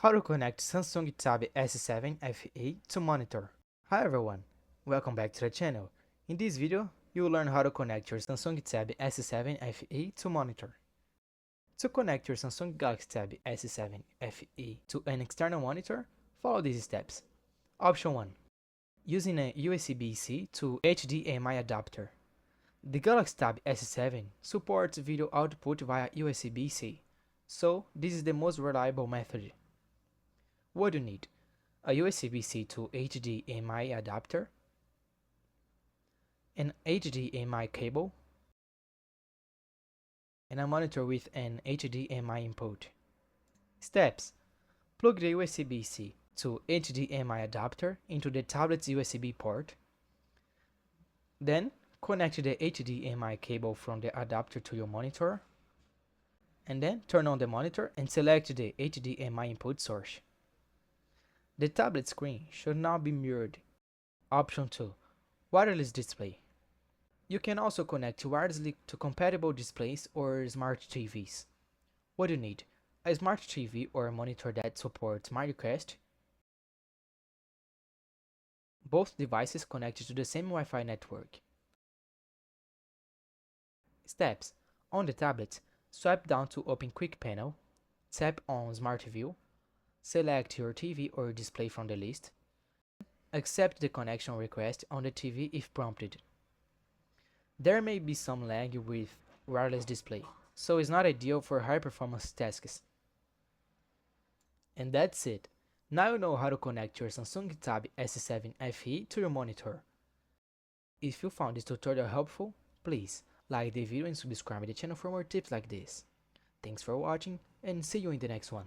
How to connect Samsung Tab S7 FE to monitor. Hi everyone, welcome back to the channel. In this video, you will learn how to connect your Samsung Tab S7 FE to monitor. To connect your Samsung Galaxy Tab S7 FE to an external monitor, follow these steps. Option 1. Using a USB-C to HDMI adapter. The Galaxy Tab S7 supports video output via USB-C, so this is the most reliable method. What do you need? A USB-C to HDMI adapter, an HDMI cable, and a monitor with an HDMI input. Steps: plug the USB-C to HDMI adapter into the tablet's USB port. Then connect the HDMI cable from the adapter to your monitor. And then turn on the monitor and select the HDMI input source. The tablet screen should not be mirrored. Option 2. Wireless display. You can also connect wirelessly to compatible displays or smart TVs. What do you need? A smart TV or a monitor that supports MarioCast. Both devices connected to the same Wi-Fi network. Steps: on the tablet, swipe down to open Quick Panel, tap on Smart View, select your TV or display from the list, accept the connection request on the TV if prompted. There may be some lag with wireless display, so it's not ideal for high performance tasks. And that's it. Now you know how to connect your Samsung Tab S7 FE to your monitor. If you found this tutorial helpful, please like the video and subscribe to the channel for more tips like this. Thanks for watching and see you in the next one.